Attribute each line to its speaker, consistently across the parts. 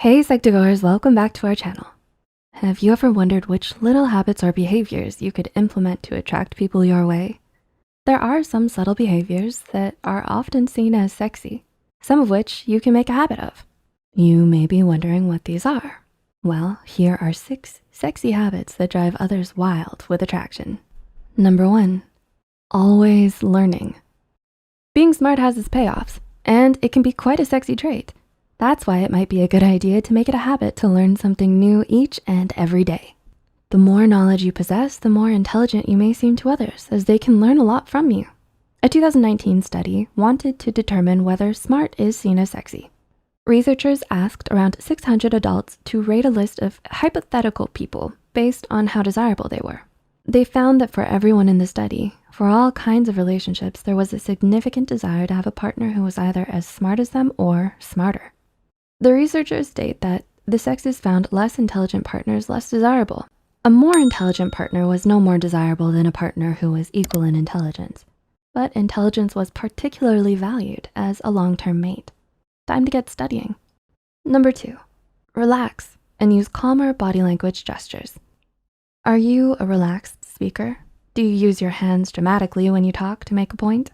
Speaker 1: Hey Psych2Goers, welcome back to our channel. Have you ever wondered which little habits or behaviors you could implement to attract people your way? There are some subtle behaviors that are often seen as sexy, some of which you can make a habit of. You may be wondering what these are. Well, here are 6 sexy habits that drive others wild with attraction. Number 1, always learning. Being smart has its payoffs, and it can be quite a sexy trait. That's why it might be a good idea to make it a habit to learn something new each and every day. The more knowledge you possess, the more intelligent you may seem to others, as they can learn a lot from you. A 2019 study wanted to determine whether smart is seen as sexy. Researchers asked around 600 adults to rate a list of hypothetical people based on how desirable they were. They found that for everyone in the study, for all kinds of relationships, there was a significant desire to have a partner who was either as smart as them or smarter. The researchers state that the sexes found less intelligent partners less desirable. A more intelligent partner was no more desirable than a partner who was equal in intelligence, but intelligence was particularly valued as a long-term mate. Time to get studying. Number 2, relax and use calmer body language gestures. Are you a relaxed speaker? Do you use your hands dramatically when you talk to make a point?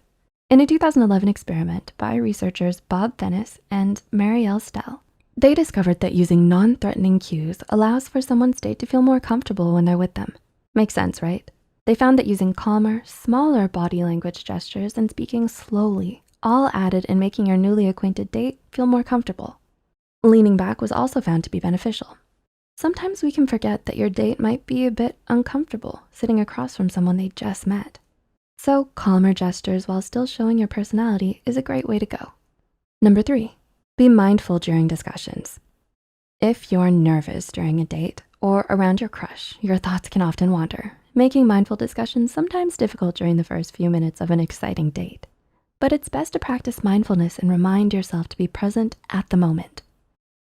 Speaker 1: In a 2011 experiment by researchers Bob Fennis and Marielle Stell, they discovered that using non-threatening cues allows for someone's date to feel more comfortable when they're with them. Makes sense, right? They found that using calmer, smaller body language gestures and speaking slowly all added in making your newly acquainted date feel more comfortable. Leaning back was also found to be beneficial. Sometimes we can forget that your date might be a bit uncomfortable sitting across from someone they just met. So calmer gestures while still showing your personality is a great way to go. Number 3, be mindful during discussions. If you're nervous during a date or around your crush, your thoughts can often wander, making mindful discussions sometimes difficult during the first few minutes of an exciting date. But it's best to practice mindfulness and remind yourself to be present at the moment.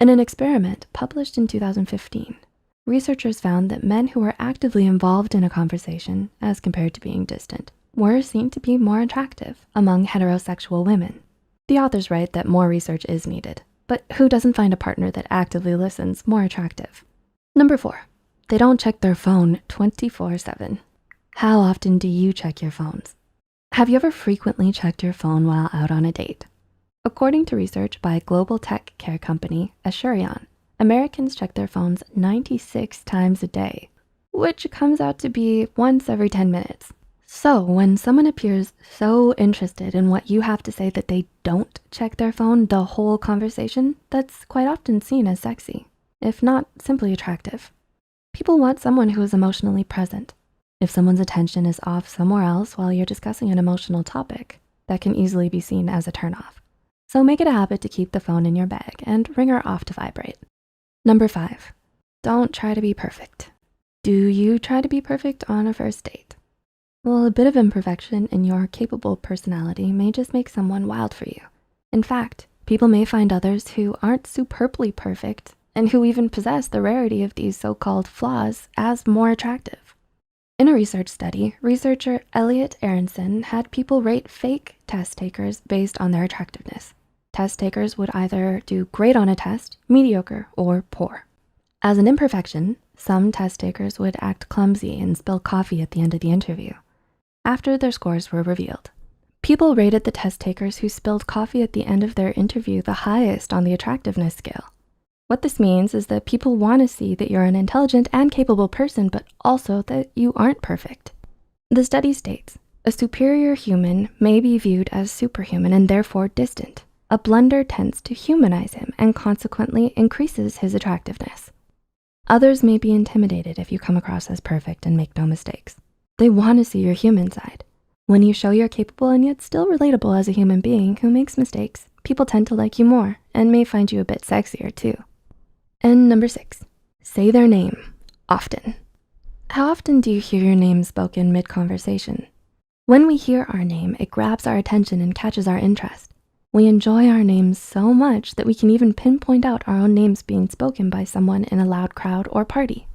Speaker 1: In an experiment published in 2015, researchers found that men who were actively involved in a conversation, as compared to being distant, were seen to be more attractive among heterosexual women. The authors write that more research is needed, but who doesn't find a partner that actively listens more attractive? Number 4, they don't check their phone 24/7. How often do you check your phones? Have you ever frequently checked your phone while out on a date? According to research by global tech care company Asurion, Americans check their phones 96 times a day, which comes out to be once every 10 minutes. So when someone appears so interested in what you have to say that they don't check their phone the whole conversation, that's quite often seen as sexy, if not simply attractive. People want someone who is emotionally present. If someone's attention is off somewhere else while you're discussing an emotional topic, that can easily be seen as a turnoff. So make it a habit to keep the phone in your bag and ring her off to vibrate. Number 5, don't try to be perfect. Do you try to be perfect on a first date? Well, a bit of imperfection in your capable personality may just make someone wild for you. In fact, people may find others who aren't superbly perfect and who even possess the rarity of these so-called flaws as more attractive. In a research study, researcher Elliot Aronson had people rate fake test takers based on their attractiveness. Test takers would either do great on a test, mediocre, or poor. As an imperfection, some test takers would act clumsy and spill coffee at the end of the interview. After their scores were revealed, people rated the test takers who spilled coffee at the end of their interview the highest on the attractiveness scale. What this means is that people want to see that you're an intelligent and capable person, but also that you aren't perfect. The study states, a superior human may be viewed as superhuman and therefore distant. A blunder tends to humanize him and consequently increases his attractiveness. Others may be intimidated if you come across as perfect and make no mistakes. They want to see your human side. When you show you're capable and yet still relatable as a human being who makes mistakes, people tend to like you more and may find you a bit sexier too. And number 6, say their name often. How often do you hear your name spoken mid-conversation? When we hear our name, it grabs our attention and catches our interest. We enjoy our names so much that we can even pinpoint out our own names being spoken by someone in a loud crowd or party.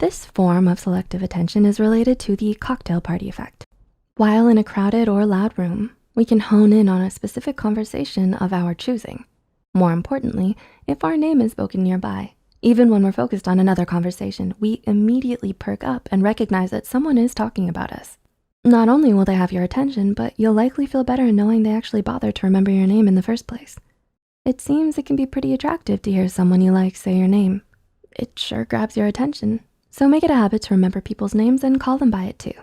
Speaker 1: This form of selective attention is related to the cocktail party effect. While in a crowded or loud room, we can hone in on a specific conversation of our choosing. More importantly, if our name is spoken nearby, even when we're focused on another conversation, we immediately perk up and recognize that someone is talking about us. Not only will they have your attention, but you'll likely feel better knowing they actually bothered to remember your name in the first place. It seems it can be pretty attractive to hear someone you like say your name. It sure grabs your attention. So make it a habit to remember people's names and call them by it too.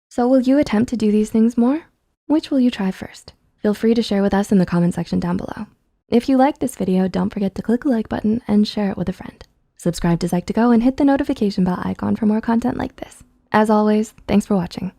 Speaker 1: So will you attempt to do these things more? Which will you try first? Feel free to share with us in the comment section down below. If you liked this video, don't forget to click the like button and share it with a friend. Subscribe to Psych2Go and hit the notification bell icon for more content like this. As always, thanks for watching.